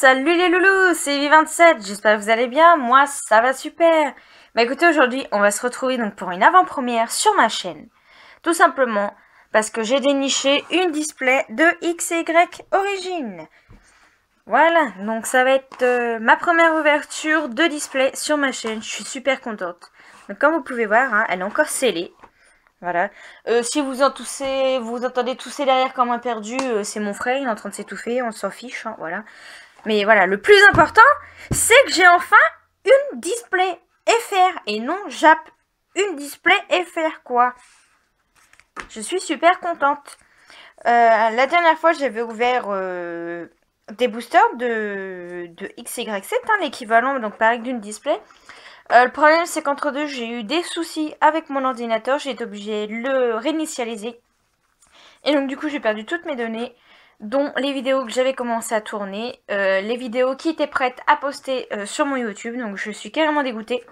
Salut les loulous, c'est Ivy27, j'espère que vous allez bien, moi ça va super. Bah écoutez, aujourd'hui on va se retrouver donc pour une avant-première sur ma chaîne. Tout simplement parce que j'ai déniché une display de XY Origin. Voilà, donc ça va être ma première ouverture de display sur ma chaîne, je suis super contente. Donc comme vous pouvez voir, hein, elle est encore scellée. Voilà. Si vous en toussez, vous entendez tousser derrière comme un perdu, c'est mon frère, il est en train de s'étouffer, on s'en fiche, hein, voilà. Mais voilà, le plus important, c'est que j'ai enfin une display FR et non JAP. Une display FR, quoi. Je suis super contente. La dernière fois, j'avais ouvert des boosters de XY7, hein, l'équivalent, donc pareil d'une display. Le problème, c'est qu'entre deux, j'ai eu des soucis avec mon ordinateur. J'ai été obligée de le réinitialiser. Et donc, du coup, j'ai perdu toutes mes données, dont les vidéos que j'avais commencé à tourner, les vidéos qui étaient prêtes à poster sur mon YouTube. Donc, je suis carrément dégoûtée.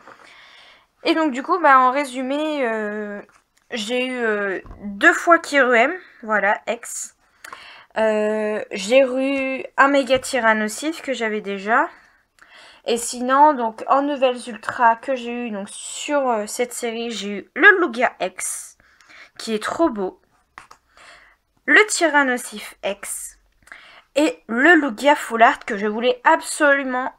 Et donc, du coup, bah, en résumé, j'ai eu 2 fois Kiruem, voilà, X. J'ai eu un méga tyrannosif que j'avais déjà. Et sinon, donc en nouvelles ultra que j'ai eu donc sur cette série, j'ai eu le Lugia X, qui est trop beau, le Tyrannosif X, et le Lugia Full Art que je voulais absolument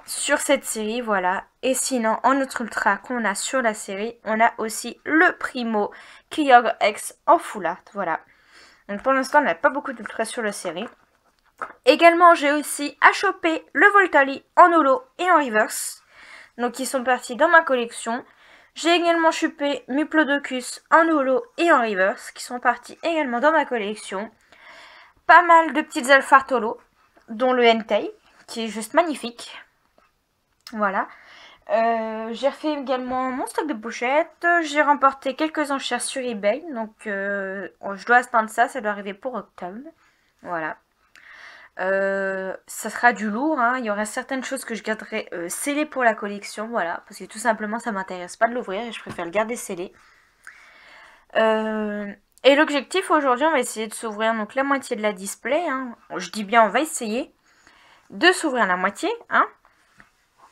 sur cette série, voilà. Et sinon, en autre ultra qu'on a sur la série, on a aussi le Primo Kyogre X en Full Art, voilà. Donc pour l'instant, on n'a pas beaucoup d'ultra sur la série. Également, j'ai aussi à choper le Voltali en holo et en reverse. Donc, ils sont partis dans ma collection. J'ai également chopé Muplodocus en holo et en reverse, qui sont partis également dans ma collection. Pas mal de petites alphas holo, dont le Entei, qui est juste magnifique. Voilà. J'ai refait également mon stock de pochettes. J'ai remporté quelques enchères sur eBay. Donc, je dois attendre ça. Ça doit arriver pour octobre. Voilà. Ça sera du lourd, hein. Il y aura certaines choses que je garderai scellées pour la collection, voilà, parce que tout simplement ça m'intéresse pas de l'ouvrir et je préfère le garder scellé. Et l'objectif aujourd'hui, on va essayer de s'ouvrir donc la moitié de la display, hein. Je dis bien on va essayer de s'ouvrir la moitié, hein.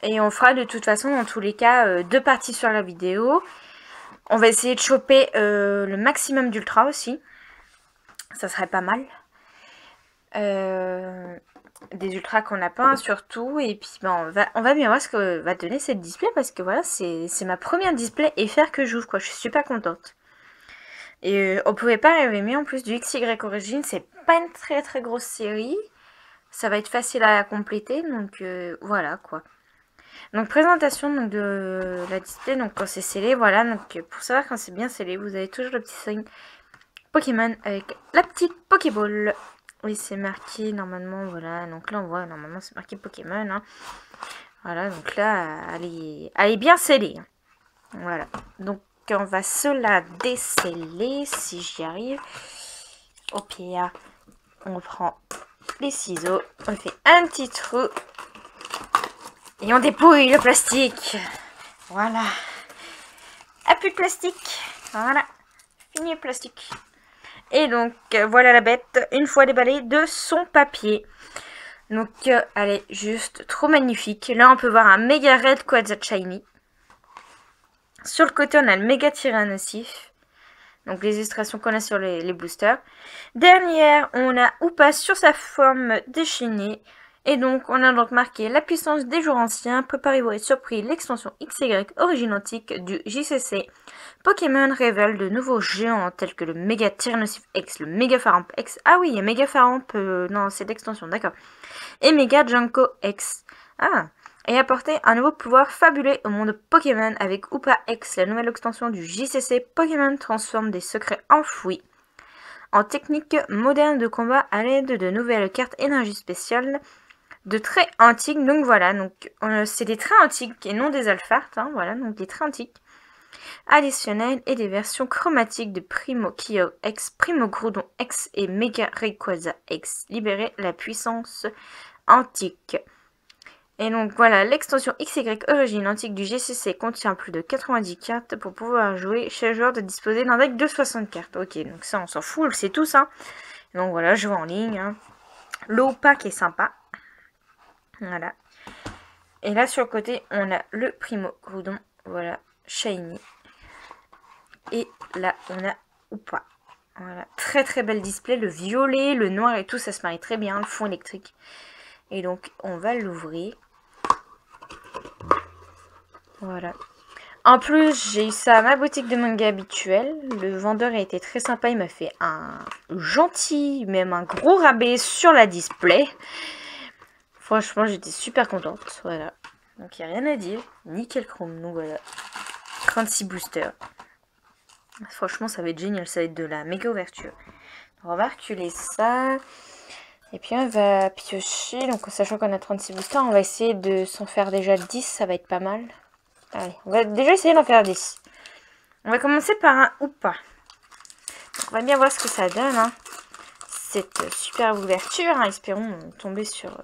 Et on fera de toute façon dans tous les cas 2 parties sur la vidéo. On va essayer de choper le maximum d'ultra aussi, ça serait pas mal. Des ultras qu'on n'a pas, hein, surtout. Et puis ben, on va bien voir ce que va donner cette display, parce que voilà, c'est ma première display FR que j'ouvre, quoi. Je suis super contente. Et on pouvait pas rêver mieux. En plus du XY Origin, c'est pas une très grosse série. Ça va être facile à compléter, donc voilà, quoi. Donc présentation donc, de la display, donc quand c'est scellé, voilà. Donc pour savoir quand c'est bien scellé, vous avez toujours le petit signe Pokémon avec la petite Pokéball. Oui, c'est marqué normalement, voilà. Donc là, on voit, normalement, c'est marqué Pokémon. Hein. Voilà, donc là, elle est bien scellée. Hein. Voilà. Donc, on va se la déceller, si j'y arrive. Au pire, on prend les ciseaux, on fait un petit trou. Et on dépouille le plastique. Voilà. Ah, plus de plastique. Voilà. Fini le plastique. Et donc, voilà la bête, une fois déballée, de son papier. Donc, elle est juste trop magnifique. Là, on peut voir un méga Red Quasar Shiny. Sur le côté, on a le méga Tyrannosif. Donc, les illustrations qu'on a sur les boosters. Derrière, on a Hoopa sur sa forme déchaînée. Et donc, on a donc marqué la puissance des jours anciens. Préparez-vous à être surpris, l'extension XY Origin Antique du JCC. Pokémon révèle de nouveaux géants tels que le Méga Tyrannosif X, le Méga Faramp X. Ah oui, il y a Méga Faramp, non, c'est l'extension, d'accord. Et Méga Junko X. Ah, et apporter un nouveau pouvoir fabuleux au monde Pokémon avec Hoopa X, la nouvelle extension du JCC. Pokémon transforme des secrets enfouis en techniques modernes de combat à l'aide de nouvelles cartes énergie spéciales de traits antiques. Donc voilà, donc c'est des traits antiques et non des alpharts, hein, voilà, donc des traits antiques additionnels et des versions chromatiques de Primo Kyogre X, Primo Groudon X et Mega Rayquaza X. Libérer la puissance antique. Et donc voilà, l'extension XY Origin Antique du GCC contient plus de 90 cartes pour pouvoir jouer. Chaque joueur de disposer d'un deck de 60 cartes. Ok, donc ça on s'en fout, c'est tout ça. Donc voilà, je joue en ligne. Hein. L'Hoopa qui est sympa. Voilà. Et là, sur le côté, on a le Primo Groudon. Voilà, shiny. Et là, on a Hoopa. Voilà, très très bel display. Le violet, le noir et tout, ça se marie très bien. Le fond électrique. Et donc, on va l'ouvrir. Voilà. En plus, j'ai eu ça à ma boutique de manga habituelle. Le vendeur a été très sympa. Il m'a fait un gentil, même un gros rabais sur la display. Franchement, j'étais super contente. Voilà. Donc, il n'y a rien à dire. Nickel chrome. Donc, voilà. 36 boosters. Franchement, ça va être génial. Ça va être de la méga ouverture. On va reculer ça. Et puis, on va piocher. Donc, sachant qu'on a 36 boosters, on va essayer de s'en faire déjà 10. Ça va être pas mal. Allez, on va déjà essayer d'en faire 10. On va commencer par un Hoopa. On va bien voir ce que ça donne. Hein. Cette superbe ouverture. Hein. Espérons tomber sur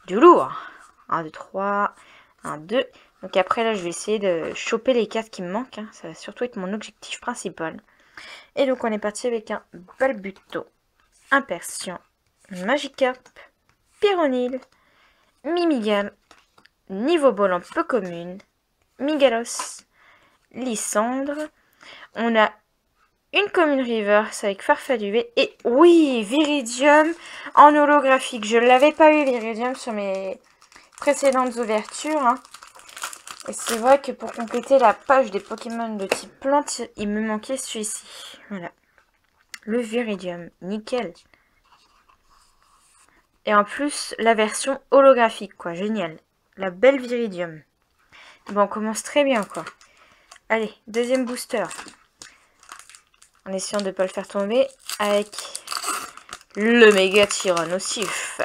du lourd. 1, 2, 3. 1, 2. Donc après là, je vais essayer de choper les cartes qui me manquent. Hein. Ça va surtout être mon objectif principal. Et donc on est parti avec un Balbuto, un Persian, Magikarp, Pyronil, Mimigal, Nivobol en peu commune, Migalos, Lysandre. On a une commune reverse avec Farfaduvé. Et oui, Viridium en holographique. Je ne l'avais pas eu, Viridium, sur mes précédentes ouvertures. Hein. Et c'est vrai que pour compléter la page des Pokémon de type plante, il me manquait celui-ci. Voilà. Le Viridium. Nickel. Et en plus, la version holographique, quoi. Génial. La belle Viridium. Bon, on commence très bien, quoi. Allez, deuxième booster. En essayant de ne pas le faire tomber. Avec le méga Tyrannosif.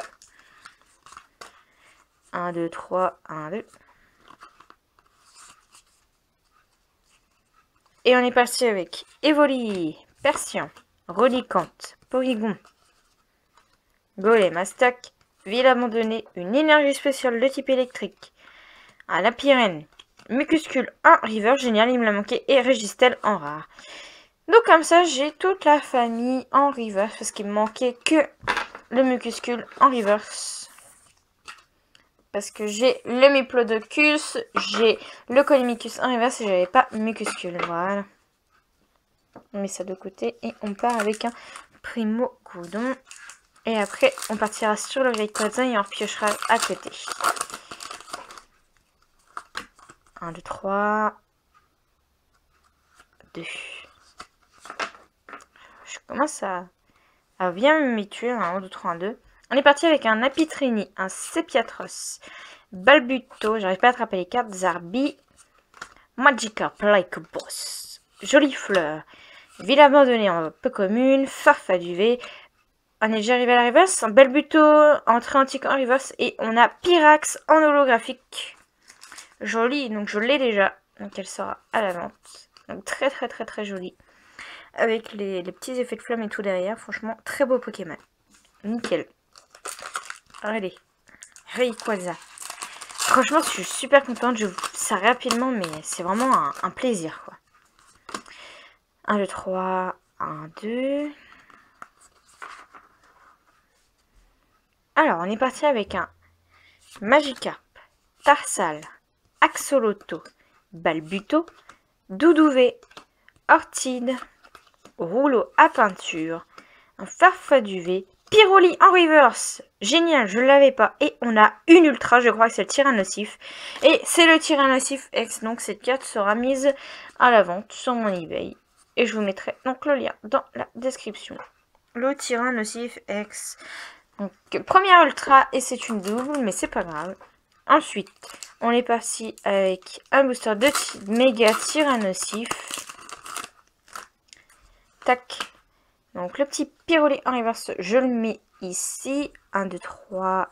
1, 2, 3, 1, 2. Et on est parti avec Evoli, Persian, Rolicante, Porygon, Golem, Astac, Ville abandonnée, une énergie spéciale de type électrique, un Lapirène, Mucuscule en river, génial, il me l'a manqué, et Régistel en rare. Donc comme ça, j'ai toute la famille en river, parce qu'il me manquait que le Mucuscule en reverse. Parce que j'ai le Miplodocus, j'ai le Colimicus en reverse et j'avais pas Mucuscule. Voilà. On met ça de côté et on part avec un Primo Groudon. Et après, on partira sur le Rayquaza et on repiochera à côté. 1, 2, 3. 2. Je commence à bien m'habituer. 1, 2, 3, 1, 2. On est parti avec un Apitrini, un Sepiatros, Balbuto, j'arrive pas à attraper les cartes, Zarbi, Magikarp, Like a Boss, Jolie Fleur, Ville abandonnée en peu commune, Farfaduvé. On est déjà arrivé à la reverse, un Balbuto, entrée antique en reverse, et on a Pyrax en holographique. Jolie, donc je l'ai déjà, donc elle sera à la vente. Donc très très très très jolie. Avec les petits effets de flamme et tout derrière, franchement très beau Pokémon. Nickel. Allez, Rayquaza. Franchement, je suis super contente. Je vous ça rapidement, mais c'est vraiment un plaisir, quoi. 1, 2, 3, 1, 2. Alors, on est parti avec un Magikarp, Tarsal, Axolotl, Balbuto, Doudouvé, Ortide, Rouleau à peinture, un Farfaduvé, Pyroli en reverse. Génial, je ne l'avais pas. Et on a une ultra, je crois que c'est le Tyrannosif. Et c'est le Tyrannosif X. Donc cette carte sera mise à la vente sur mon eBay. Et je vous mettrai donc le lien dans la description. Le Tyrannosif X. Donc première ultra et c'est une double, mais c'est pas grave. Ensuite, on est parti avec un booster de méga Tyrannosif. Tac. Donc le petit Pyroli en reverse, je le mets ici. 1, 2, 3.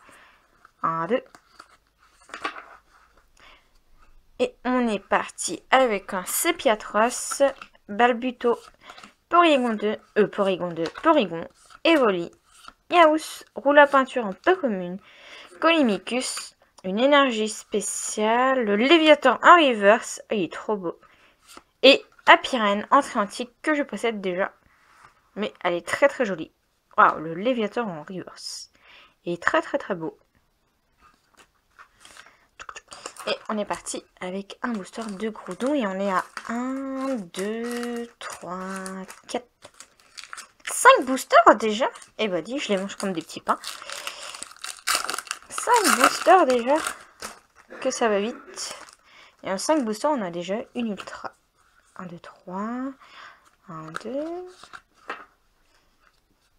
1, 2. Et on est parti avec un Sepiatros, Balbuto, Porygon 2, Porygon, Evoli, Yaous, Roule à peinture en peu commune, Colimicus, une énergie spéciale, le Léviathan en reverse, il est trop beau. Et Apirène, entrée antique que je possède déjà. Mais elle est très très jolie. Waouh, le Léviathan en reverse. Il est très très très beau. Et on est parti avec un booster de Groudon. Et on est à 1, 2, 3, 4, 5 boosters déjà. Et bah dis, je les mange comme des petits pains. 5 boosters déjà. Que ça va vite. Et en 5 boosters, on a déjà une ultra. 1, 2, 3. 1, 2.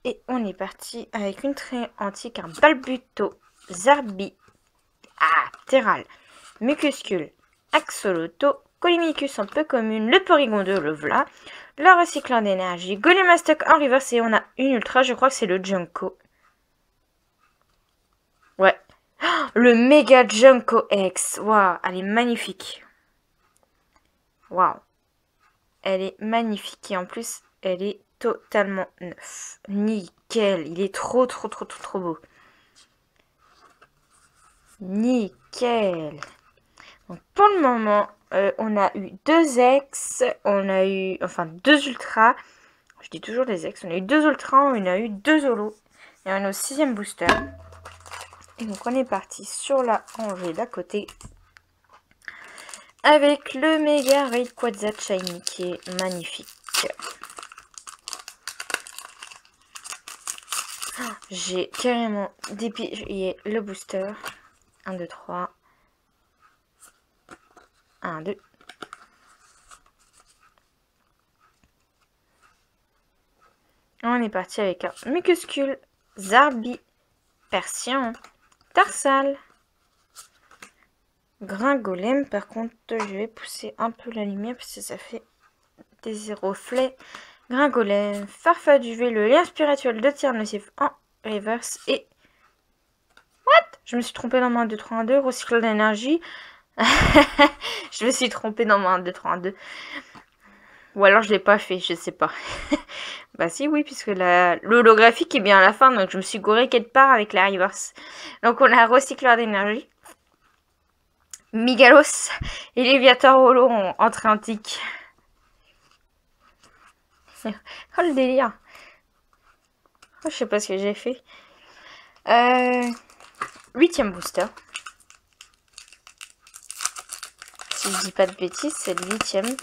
Et on est parti avec une très antique, un Balbuto, Zarbi, Terral, Mucuscule, Axoloto, Colimicus en peu commune, le Porygon de le voilà, le recyclant d'énergie, Golemastoc en reverse et on a une ultra, je crois que c'est le Junko. Ouais. Oh, le méga Junko X. Waouh, elle est magnifique. Waouh. Elle est magnifique et en plus, elle est totalement neuve. Nickel. Il est trop beau. Nickel. Donc pour le moment, on a eu 2 ex, on a eu, enfin 2 ultras. Je dis toujours des ex. On a eu 2 ultras, on a eu 2 holos. Et on est au 6e booster. Et donc on est parti sur la rangée d'à côté. Avec le méga Rayquaza Shiny qui est magnifique. J'ai carrément dépillé le booster. 1, 2, 3. 1, 2. On est parti avec un Mucuscule, Zarbi, Persian, Tarsal, Gringolem. Par contre, je vais pousser un peu la lumière parce que ça fait des reflets. Gringolem, Farfaduvé, le lien spirituel de tir nocif en reverse et... What? Je me suis trompée dans mon 1, 2, 3, 1, 2. Recycle d'énergie. Je me suis trompée dans mon 1, 2, 3, 1, 2. Ou alors je l'ai pas fait, je sais pas. Bah si, oui, puisque l'holographique est bien à la fin, donc je me suis gourée quelque part avec la reverse. Donc on a recycleur d'énergie. Migalos et Léviator Holo en entrée antique. Oh le délire. Oh, je sais pas ce que j'ai fait. 8e booster. Si je dis pas de bêtises, c'est le 8e.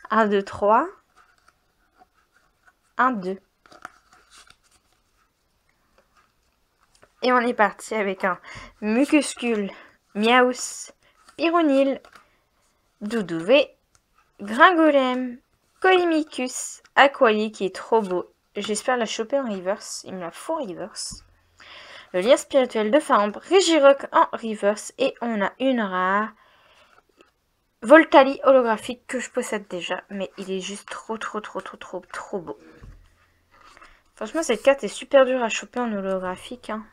1, 2, 3. 1, 2. Et on est parti avec un Mucuscule, Miaus, Pyronil, Doudouvé, Gringolem, Colimicus, Aquali qui est trop beau. J'espère la choper en reverse. Il me la faut en reverse. Le lien spirituel de Farambre, Regirock en reverse. Et on a une rare Voltali holographique que je possède déjà. Mais il est juste trop beau. Franchement, cette carte est super dure à choper en holographique. Hein.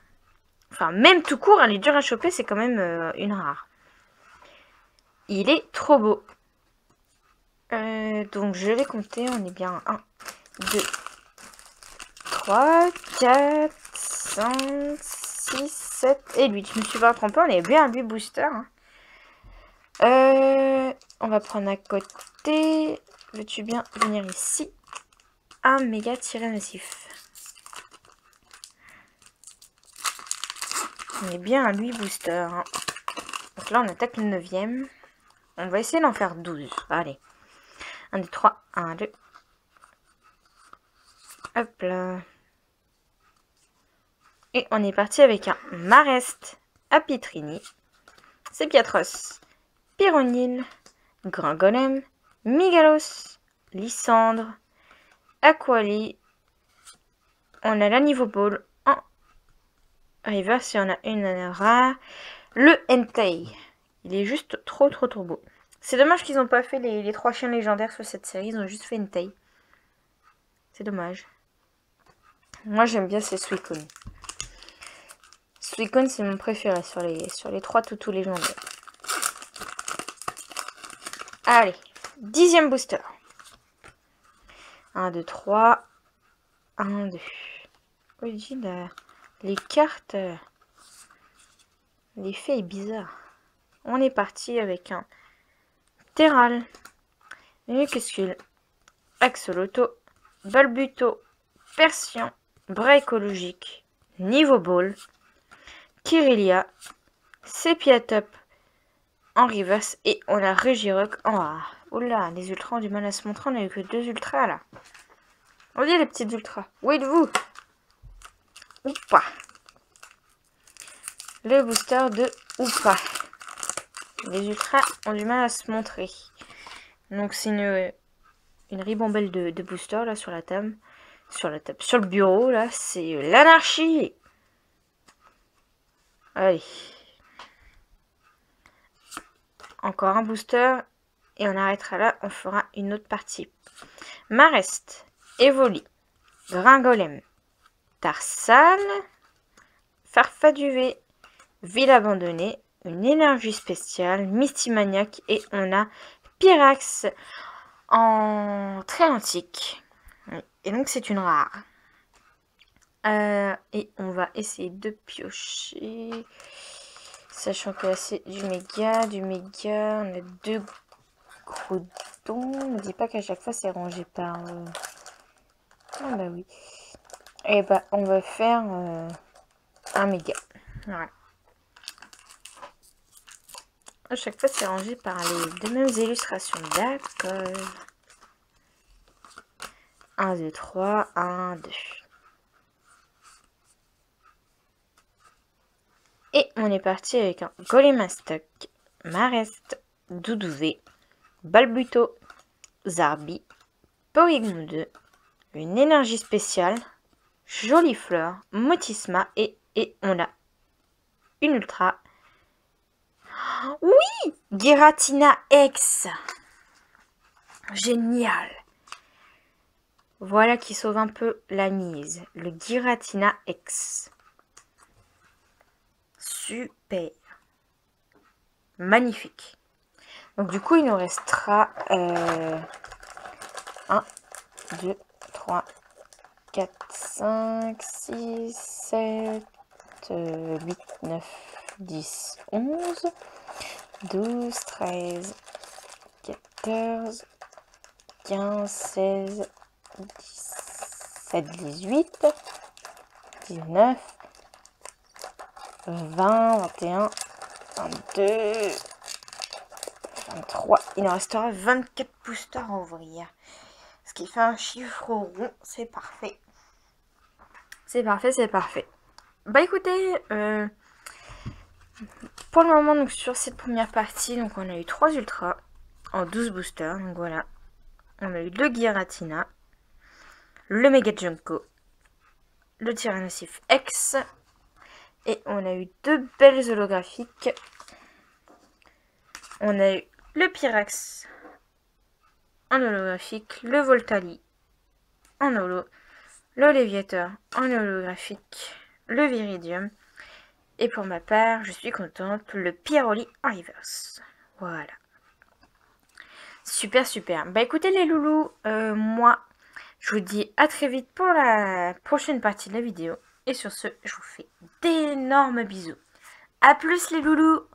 Enfin, même tout court, elle est dure à choper. C'est quand même une rare. Il est trop beau. Donc, je vais compter. On est bien 1, 2, 3, 4, 5, 6, 7 et 8. Je me suis pas trompée, on est bien à 8 boosters. Hein. On va prendre à côté. Veux-tu bien venir ici? Un méga tiré massif. On est bien à 8 boosters. Hein. Donc là, on attaque le 9e. On va essayer d'en faire 12. Allez. 1, 2, 3. 1, 2. Hop là. Et on est parti avec un Marest, Apitrini, Sepiatros, Pyronil, Gringolem, Migalos, Lysandre, Aquali. On a la niveau ball en reverse et on a une rare. Le Entei. Il est juste trop beau. C'est dommage qu'ils n'ont pas fait les 3 chiens légendaires sur cette série. Ils ont juste fait Entei. C'est dommage. Moi j'aime bien ces Suicune. Suicune c'est mon préféré sur les 3 toutous légendaires. Allez, 10e booster. 1, 2, 3. 1, 2. Oui, les cartes, l'effet est bizarre. On est parti avec un Terral, Mucuscule, Axoloto, Balbuto, Persian, Bras écologique, Niveau Ball, Kirlia, Sepiatop en reverse et on a Regirock en rare. Oula, les ultras ont du mal à se montrer, on a eu que 2 ultras là. On dit les petites ultras. Où êtes-vous? Oupa. Le booster de Oupa. Les ultras ont du mal à se montrer. Donc c'est une ribambelle de booster là sur la table. Sur le bureau là, c'est l'anarchie. Allez. Encore un booster. Et on arrêtera là, on fera une autre partie. Marest, Evoli, Gringolem, Tarsal, Farfaduvé, Ville abandonnée, une énergie spéciale, Mystimaniac et on a Pyrax en très antique. Et donc c'est une rare. Et on va essayer de piocher. Sachant que là c'est du méga. On a 2 gros dons. Ne dis pas qu'à chaque fois c'est rangé par... Ah bah oui. Et bah on va faire un méga. Voilà. À chaque fois c'est rangé par les 2 mêmes illustrations. D'accord. 1, 2, 3, 1, 2. Et on est parti avec un Golemastok, Marest, Doudouvé, Balbuto, Zarbi, Porygon 2, une énergie spéciale, Jolie Fleur, Motisma et on a une ultra. Oui, Giratina X. Génial. Voilà qui sauve un peu la mise. Le Giratina X. Super. Magnifique. Donc du coup, il nous restera 1, 2, 3, 4, 5, 6, 7, 8, 9, 10, 11, 12, 13, 14, 15, 16, 17, 18, 19, 20, 21, 22, 23. Il nous restera 24 boosters à ouvrir. Ce qui fait un chiffre rond. C'est parfait. C'est parfait, c'est parfait. Bah écoutez, pour le moment, donc sur cette première partie, donc on a eu 3 ultras en 12 boosters. Donc voilà. On a eu le Giratina, le Mega Junko, le Tyrannosif X. Et on a eu 2 belles holographiques. On a eu le Pyrax en holographique, le Voltali en holo, le Léviateur en holographique, le Viridium. Et pour ma part, je suis contente, le Pyroli en reverse. Voilà. Super, super. Bah écoutez les loulous, moi, je vous dis à très vite pour la prochaine partie de la vidéo. Et sur ce, je vous fais d'énormes bisous. A plus les loulous!